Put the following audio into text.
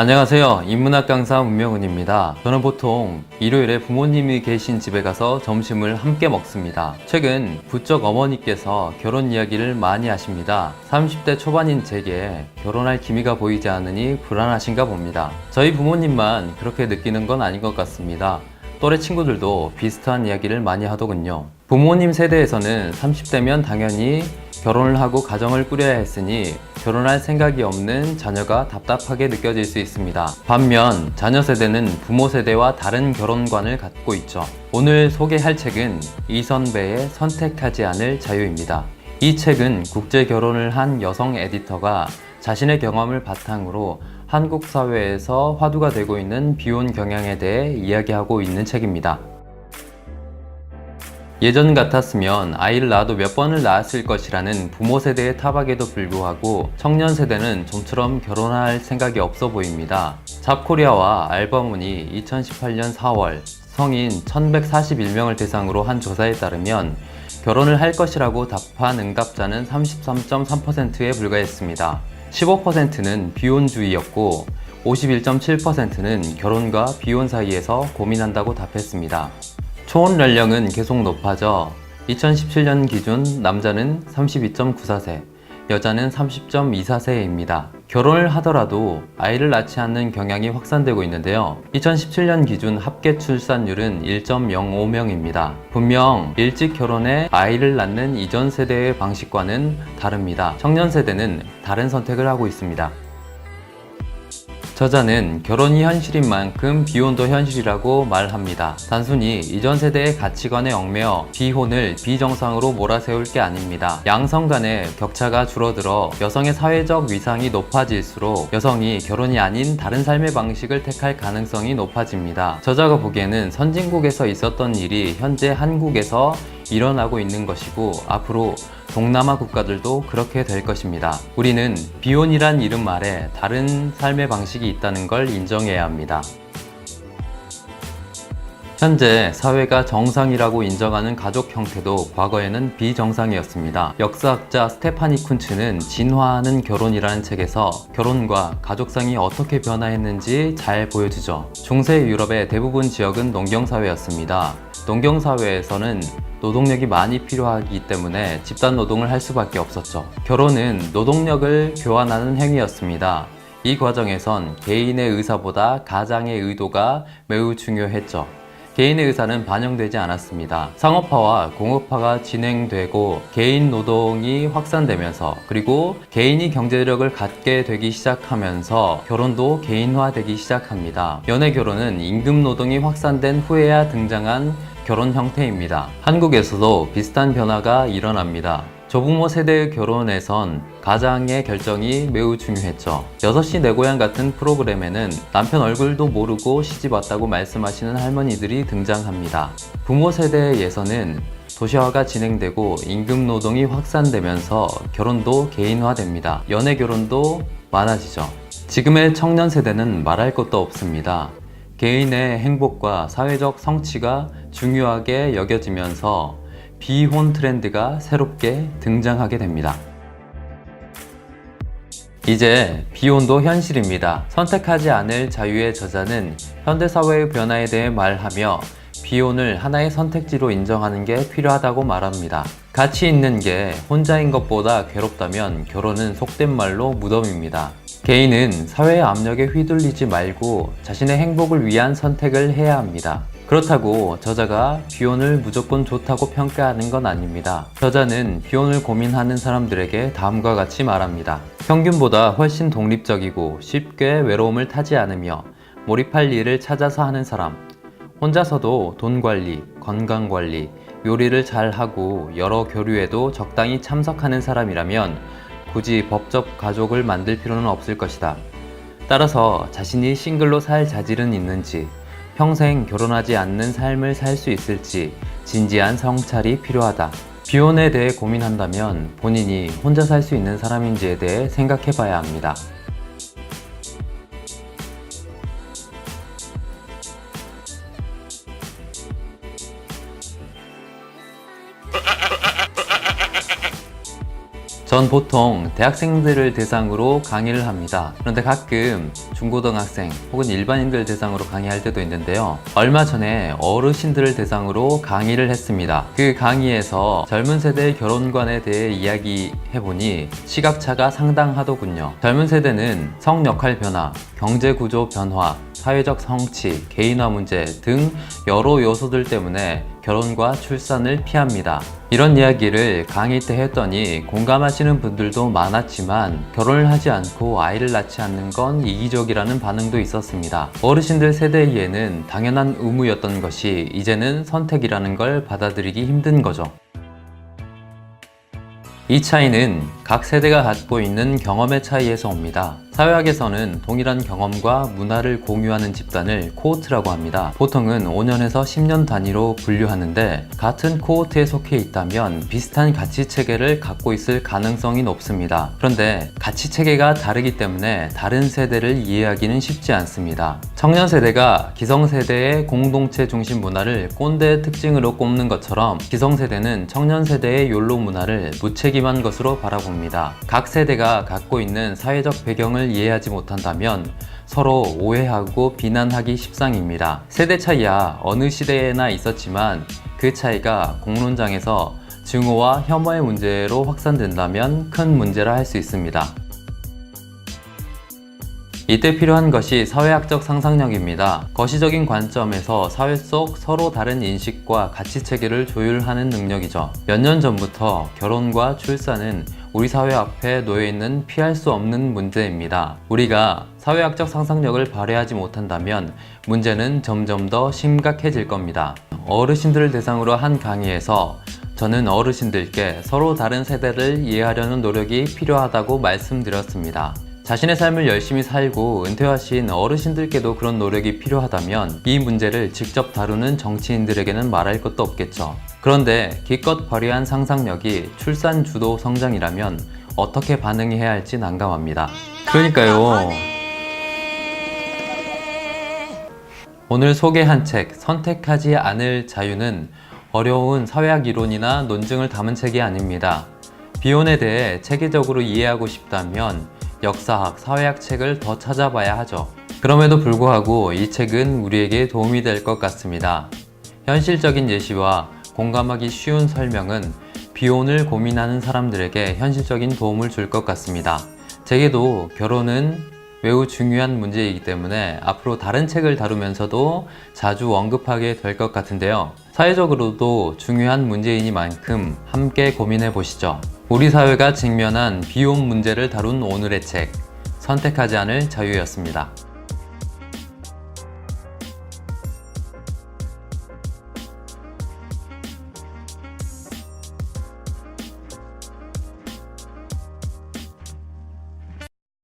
안녕하세요. 인문학 강사 문명훈입니다. 저는 보통 일요일에 부모님이 계신 집에 가서 점심을 함께 먹습니다. 최근 부쩍 어머니께서 결혼 이야기를 많이 하십니다. 30대 초반인 제게 결혼할 기미가 보이지 않으니 불안하신가 봅니다. 저희 부모님만 그렇게 느끼는 건 아닌 것 같습니다. 또래 친구들도 비슷한 이야기를 많이 하더군요. 부모님 세대에서는 30대면 당연히 결혼을 하고 가정을 꾸려야 했으니 결혼할 생각이 없는 자녀가 답답하게 느껴질 수 있습니다. 반면 자녀 세대는 부모 세대와 다른 결혼관을 갖고 있죠. 오늘 소개할 책은 이선배의 선택하지 않을 자유입니다. 이 책은 국제 결혼을 한 여성 에디터가 자신의 경험을 바탕으로 한국 사회에서 화두가 되고 있는 비혼 경향에 대해 이야기하고 있는 책입니다. 예전 같았으면 아이를 낳아도 몇 번을 낳았을 것이라는 부모 세대의 타박에도 불구하고 청년 세대는 좀처럼 결혼할 생각이 없어 보입니다. 잡코리아와 알바몬이 2018년 4월 성인 1141명을 대상으로 한 조사에 따르면 결혼을 할 것이라고 답한 응답자는 33.3%에 불과했습니다. 15%는 비혼주의였고 51.7%는 결혼과 비혼 사이에서 고민한다고 답했습니다. 초혼 연령은 계속 높아져 2017년 기준 남자는 32.94세, 여자는 30.24세입니다. 결혼을 하더라도 아이를 낳지 않는 경향이 확산되고 있는데요. 2017년 기준 합계 출산율은 1.05명입니다. 분명 일찍 결혼해 아이를 낳는 이전 세대의 방식과는 다릅니다. 청년 세대는 다른 선택을 하고 있습니다. 저자는 결혼이 현실인 만큼 비혼도 현실이라고 말합니다. 단순히 이전 세대의 가치관에 얽매여 비혼을 비정상으로 몰아세울 게 아닙니다. 양성 간의 격차가 줄어들어 여성의 사회적 위상이 높아질수록 여성이 결혼이 아닌 다른 삶의 방식을 택할 가능성이 높아집니다. 저자가 보기에는 선진국에서 있었던 일이 현재 한국에서 일어나고 있는 것이고 앞으로 동남아 국가들도 그렇게 될 것입니다. 우리는 비혼이란 이름 아래 다른 삶의 방식이 있다는 걸 인정해야 합니다. 현재 사회가 정상이라고 인정하는 가족 형태도 과거에는 비정상이었습니다. 역사학자 스테파니 쿤츠는 진화하는 결혼이라는 책에서 결혼과 가족상이 어떻게 변화했는지 잘 보여주죠. 중세 유럽의 대부분 지역은 농경사회였습니다. 농경사회에서는 노동력이 많이 필요하기 때문에 집단 노동을 할 수밖에 없었죠. 결혼은 노동력을 교환하는 행위였습니다. 이 과정에선 개인의 의사보다 가장의 의도가 매우 중요했죠. 개인의 의사는 반영되지 않았습니다. 상업화와 공업화가 진행되고 개인 노동이 확산되면서 그리고 개인이 경제력을 갖게 되기 시작하면서 결혼도 개인화되기 시작합니다. 연애 결혼은 임금 노동이 확산된 후에야 등장한 결혼 형태입니다. 한국에서도 비슷한 변화가 일어납니다. 조부모 세대의 결혼에선 가장의 결정이 매우 중요했죠. 6시 내 고향 같은 프로그램에는 남편 얼굴도 모르고 시집 왔다고 말씀하시는 할머니들이 등장합니다. 부모 세대에서는 도시화가 진행되고 임금 노동이 확산되면서 결혼도 개인화됩니다. 연애 결혼도 많아지죠. 지금의 청년 세대는 말할 것도 없습니다. 개인의 행복과 사회적 성취가 중요하게 여겨지면서 비혼 트렌드가 새롭게 등장하게 됩니다. 이제 비혼도 현실입니다. 선택하지 않을 자유의 저자는 현대사회의 변화에 대해 말하며 비혼을 하나의 선택지로 인정하는 게 필요하다고 말합니다. 가치 있는 게 혼자인 것보다 괴롭다면 결혼은 속된 말로 무덤입니다. 개인은 사회의 압력에 휘둘리지 말고 자신의 행복을 위한 선택을 해야 합니다. 그렇다고 저자가 비혼을 무조건 좋다고 평가하는 건 아닙니다. 저자는 비혼을 고민하는 사람들에게 다음과 같이 말합니다. 평균보다 훨씬 독립적이고 쉽게 외로움을 타지 않으며 몰입할 일을 찾아서 하는 사람, 혼자서도 돈 관리, 건강 관리, 요리를 잘 하고 여러 교류에도 적당히 참석하는 사람이라면 굳이 법적 가족을 만들 필요는 없을 것이다. 따라서 자신이 싱글로 살 자질은 있는지, 평생 결혼하지 않는 삶을 살 수 있을지 진지한 성찰이 필요하다. 비혼에 대해 고민한다면 본인이 혼자 살 수 있는 사람인지에 대해 생각해 봐야 합니다. 전 보통 대학생들을 대상으로 강의를 합니다. 그런데 가끔 중고등학생 혹은 일반인들 대상으로 강의할 때도 있는데요. 얼마 전에 어르신들을 대상으로 강의를 했습니다. 그 강의에서 젊은 세대의 결혼관에 대해 이야기해보니 시각차가 상당하더군요. 젊은 세대는 성역할 변화, 경제구조 변화, 사회적 성취, 개인화 문제 등 여러 요소들 때문에 결혼과 출산을 피합니다. 이런 이야기를 강의 때 했더니 공감하시는 분들도 많았지만 결혼을 하지 않고 아이를 낳지 않는 건 이기적이라는 반응도 있었습니다. 어르신들 세대에는 당연한 의무였던 것이 이제는 선택이라는 걸 받아들이기 힘든 거죠. 이 차이는 각 세대가 갖고 있는 경험의 차이에서 옵니다. 사회학에서는 동일한 경험과 문화를 공유하는 집단을 코호트라고 합니다. 보통은 5년에서 10년 단위로 분류하는데 같은 코호트에 속해 있다면 비슷한 가치 체계를 갖고 있을 가능성이 높습니다. 그런데 가치 체계가 다르기 때문에 다른 세대를 이해하기는 쉽지 않습니다. 청년 세대가 기성 세대의 공동체 중심 문화를 꼰대의 특징으로 꼽는 것처럼 기성 세대는 청년 세대의 욜로 문화를 무책임한 것으로 바라봅니다. 각 세대가 갖고 있는 사회적 배경을 이해하지 못한다면 서로 오해하고 비난하기 십상입니다. 세대 차이야 어느 시대에나 있었지만 그 차이가 공론장에서 증오와 혐오의 문제로 확산된다면 큰 문제라 할 수 있습니다. 이때 필요한 것이 사회학적 상상력입니다. 거시적인 관점에서 사회 속 서로 다른 인식과 가치 체계를 조율하는 능력이죠. 몇 년 전부터 결혼과 출산은 우리 사회 앞에 놓여있는 피할 수 없는 문제입니다. 우리가 사회학적 상상력을 발휘하지 못한다면 문제는 점점 더 심각해질 겁니다. 어르신들을 대상으로 한 강의에서 저는 어르신들께 서로 다른 세대를 이해하려는 노력이 필요하다고 말씀드렸습니다. 자신의 삶을 열심히 살고 은퇴하신 어르신들께도 그런 노력이 필요하다면 이 문제를 직접 다루는 정치인들에게는 말할 것도 없겠죠. 그런데 기껏 발휘한 상상력이 출산 주도 성장이라면 어떻게 반응해야 할지 난감합니다. 그러니까요. 오늘 소개한 책 선택하지 않을 자유는 어려운 사회학 이론이나 논증을 담은 책이 아닙니다. 비혼에 대해 체계적으로 이해하고 싶다면 역사학, 사회학 책을 더 찾아봐야 하죠. 그럼에도 불구하고 이 책은 우리에게 도움이 될 것 같습니다. 현실적인 예시와 공감하기 쉬운 설명은 비혼을 고민하는 사람들에게 현실적인 도움을 줄 것 같습니다. 제게도 결혼은 매우 중요한 문제이기 때문에 앞으로 다른 책을 다루면서도 자주 언급하게 될 것 같은데요. 사회적으로도 중요한 문제이니만큼 함께 고민해 보시죠. 우리 사회가 직면한 비혼 문제를 다룬 오늘의 책, 선택하지 않을 자유였습니다.